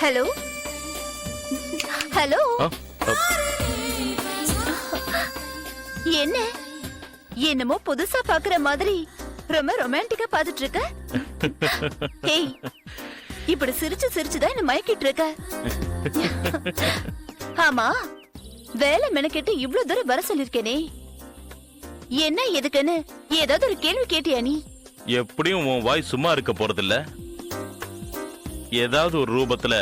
Hello hello, என்ன என்னமோ புதுசா பாக்குற மாதிரி ரொம்ப ரொமான்டிக்கா பாத்துட்டு இருக்க. ஏய், இப்படி சிரிச்சு சிரிச்சுதான் என்ன மயக்கிட்டு இருக்க. ஆமா, வேலை மெனக்கெட்டு இவ்வளவு தூரம் வர சொல்லிருக்கேனே, என்ன எதுக்குன்னு ஏதாவது ஒரு கேள்வி கேட்டியா நீ? எப்படியும் உன் வாய் சும்மா இருக்க போறதில்ல. ஏதாவது ஒரு ரூபத்துல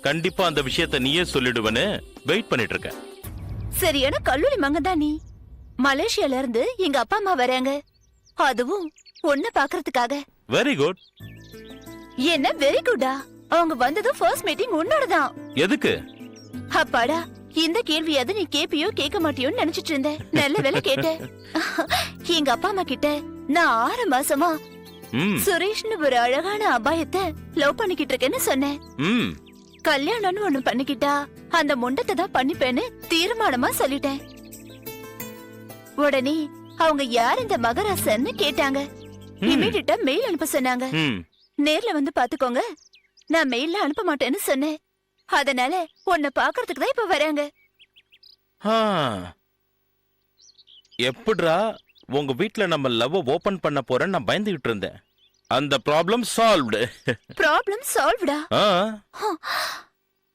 கண்டிப்பா அந்த விஷயத்த நீயே சொல்லிடுவன்னு வெயிட் பண்ணிட்டு இருக்க. சரியான கல்லூரி மங்கதான் நீ. மலேசியால இருந்து எங்க அப்பா அம்மா வராங்க, அதுவும் ஒன்ன பாக்குறதுக்காக. Very good. என்ன வெரி குட்டா? அவங்க வந்ததும் ஃபர்ஸ்ட் மீட்டிங் உன்னோடதான். எதுக்கு? அப்பாடா, இந்த கேள்வியாவது நீ கேப்பியோ கேட்க மாட்டியோன்னு நினைச்சிட்டு இருந்தேன். நல்ல வேலை கேட்ட. எங்க அப்பா அம்மா கிட்ட நான் 6 மாசமா சுரேஷ்னு ஒரு அழகான அபாயத்தை லவ் பண்ணிக்கிட்டு இருக்கேன்னு சொன்னேன். கல்யாணம்னு ஒண்ணு பண்ணிக்கிட்டா அந்த முண்டத்தை தான் பண்ணிப்பேன்னு தீர்மானமா சொல்லிட்டேன். உடனே அவங்க யார் இந்த மகராசன்னு கேட்டாங்க. இமீடியட்டா மெயில் அனுப்ப சொன்னாங்க. நேர்ல வந்து பாத்துக்கோங்க, நான் மெயில்ல அனுப்ப மாட்டேன்னு சொன்னேன். அதனால உன்னை பாக்குறதுக்கு தான் இப்ப வராங்க. எப்படிரா உங்க வீட்ல நம்ம லவ் ஓபன் பண்ண போறேன்னு நான் பயந்துகிட்டு இருந்தேன். அந்த ப்ராப்ளம் சால்வ்டு. ப்ராப்ளம் சால்வ்டா?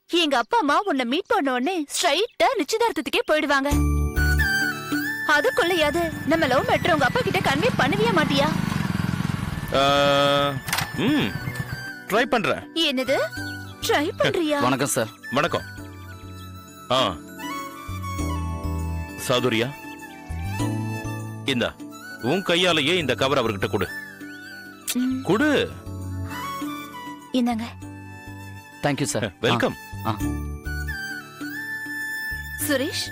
எங்க அப்பா அம்மா உன்னை மீட் பண்ண உடனே ஸ்ட்ரைட்டா நிச்சயதார்த்தத்துக்கே போயிடுவாங்க. அதுக்குள்ளயாவது நம்ம லவ் மேட்டர் உங்க அப்பா கிட்ட கன்வே பண்ணவே மாட்டியா? ட்ரை பண்றேன். என்னது ட்ரை பண்றியா? வணக்கம் சார். வணக்கம். சாதுரியா, இந்த உன் கையாலேயே இந்த கவர் அவர்கிட்ட கொடு. கொடு. இந்தாங்க. Thank you sir. வெல்கம். சுரேஷ்,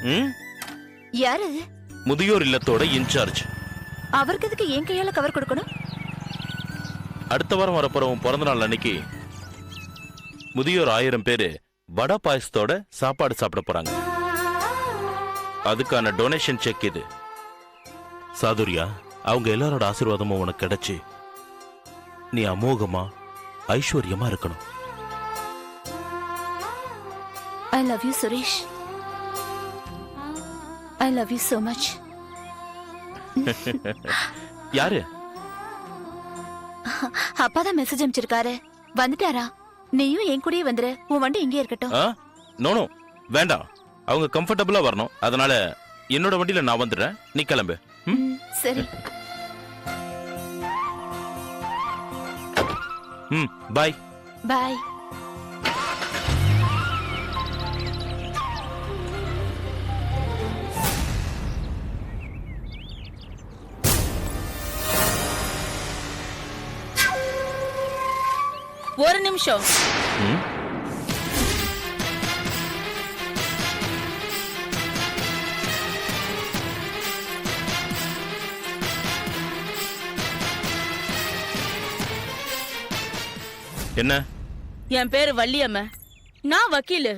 யார் அது? முதியோர் இல்லத்தோட இன்சார்ஜ். அவருக்கு எதுக்கு என் கையால கவர் கொடுக்கணும்? அடுத்த வாரம் வரப்போற உன் பிறந்த நாள் அன்னைக்கு முதியோர் 1000 பேரு வடை பாயசத்தோட சாப்பாடு சாப்பிட போறாங்க. அதுக்கான டொனேஷன் செக் இது. சாதுரியா, அவங்க எல்லாரோட ஆசீர்வாதமும் உனக்கு கிடைச்சு நீ அமோகமா ஐஸ்வர்யமா இருக்கணும். I love you, Suresh. I love you so much. யாரு? அப்பாதான் மெசேஜ் அனுப்பிச்சிருக்காரு. வந்துட்டாரா? நீயும் என் கூடயே வந்துரு. உன் வண்டி இங்கே இருக்கட்டும். நோ வேண்டாம், அவங்க கம்ஃபர்டபுளா வரணும். அதனால என்னோட வண்டியில நான் வந்துடுறேன், நீ கிளம்பு. சரி. பாய். பாய். ஒரு நிமிஷம். என்ன? என் பேரு வள்ளியம்மா, நான் வக்கீலு.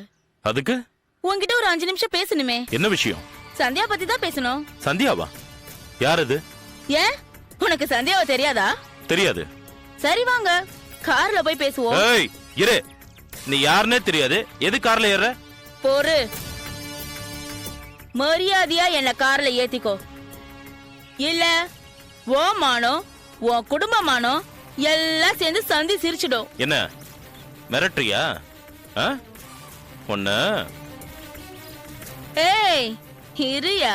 அதுக்கு உன்கிட்ட ஒரு 5 நிமிஷம் பேசணுமே. என்ன விஷயம்? சந்தியா பத்தி தான் பேசணும். சந்தியாவா? யார் அது? ஏன் உனக்கு சந்தியாவை தெரியாதா? தெரியாது. சரி வாங்க, கார்ல போய் பேசுவோம். ஏய் இரு, நீ யாருன்னே தெரியாது, எது கார்ல ஏற? போரு. மரியாதையா என்ன கார்ல ஏத்திக்கோ, இல்ல ஓ மானோ உன் குடும்பமானோ எல்லாம் சேர்ந்து சந்தி சிரிச்சிடும். என்ன மிரட்டுறியா? ஒண்ணு. ஏய் இருயா,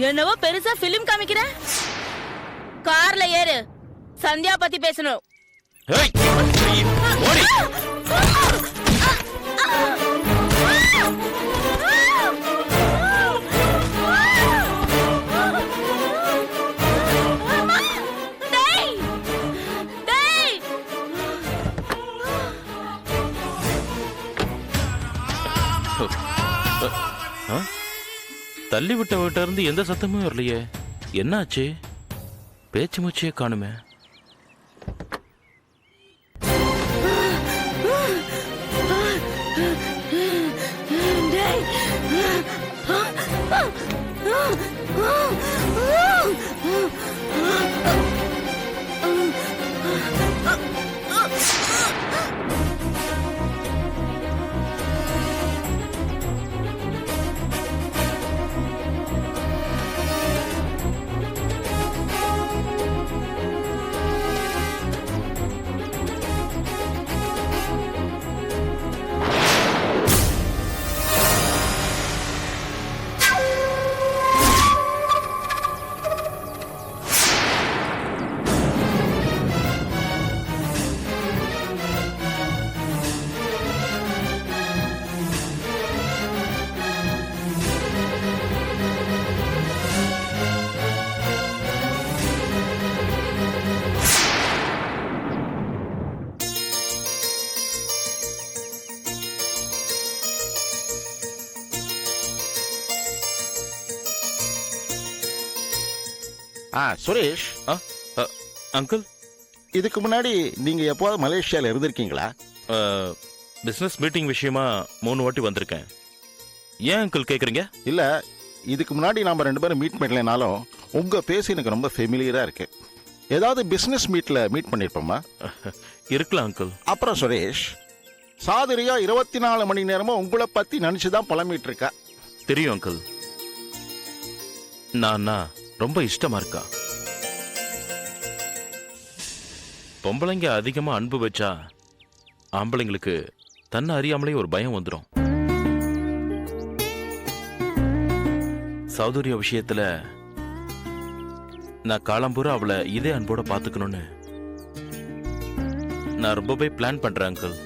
என்னவோ பெருசா பிலிம் காமிக்கிற. கார்ல ஏறு, சந்தியா பத்தி பேசணும். ஓடி. தள்ளி விட்ட வீட்ட இருந்து எந்த சத்தமும் வரலையே, என்னாச்சு? பேச்சு மூச்சே காணுமே. சுரேஷ், அங்கிள், இதுக்கு முன்னாடி நீங்க எப்போது மலேசியால இருந்திருக்கீங்களா? பிசினஸ் மீட்டிங் விஷயமா 3 வாட்டி வந்திருக்கேன். ஏன் அங்கிள் கேக்குறீங்க? இல்ல, இதுக்கு முன்னாடி நாம 2 பேரும் மீட் பண்ணலைனாலும் உங்க பேசி எனக்கு ரொம்ப ஃபெமிலியரா இருக்கு. ஏதாவது பிசினஸ் மீட்ல மீட் பண்ணிருப்போமா? இருக்கலாம் அங்கிள். அப்புறம் சுரேஷ், சாதுரியா 24 மணி நேரமும் உங்களை பத்தி நினைச்சுதான் புலம்பிட்டு இருக்கா. தெரியும் அங்கிள். நான் ரொம்ப இஷ்டமா இருக்கா. பொம்பளைங்க அதிகமா அன்பு வச்சா ஆம்பளைங்களுக்கு தன்னை அறியாமலே ஒரு பயம் வந்துடும். சௌதர்யா விஷயத்துல நான் காலம்பூரா அவளை இதே அன்போட பாத்துக்கணும்னு நான் ரொம்பவே பிளான் பண்றேன் uncle.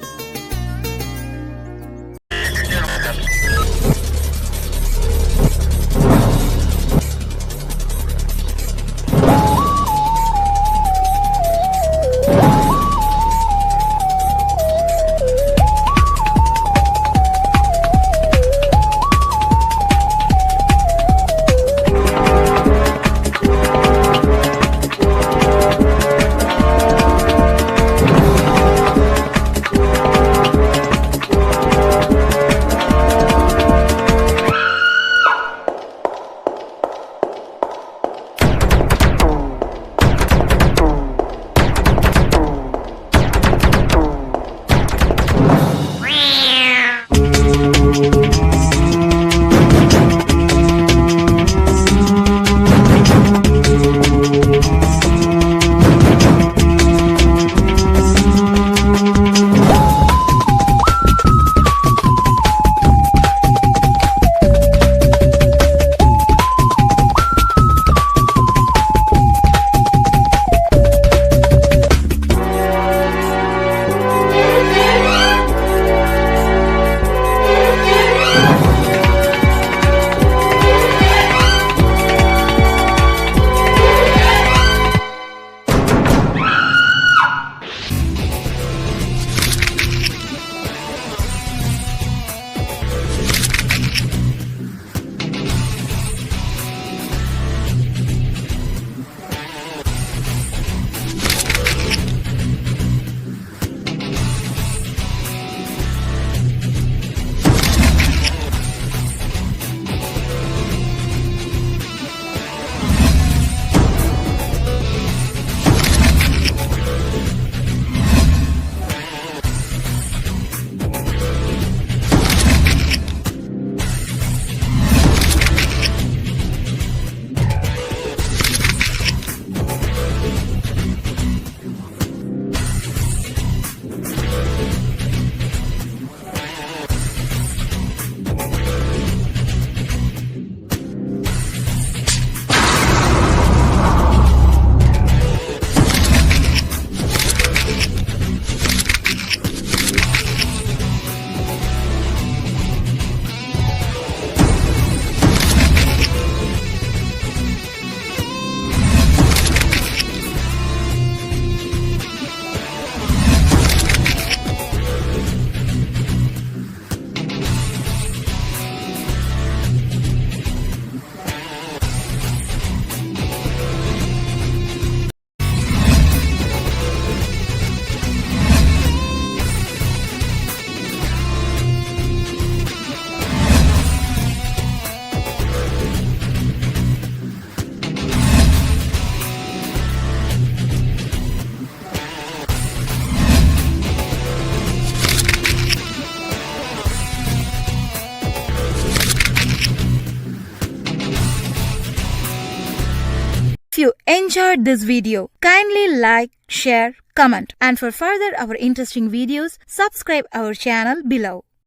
If you enjoyed this video, kindly like, share, comment, and for further our interesting videos, subscribe our channel below.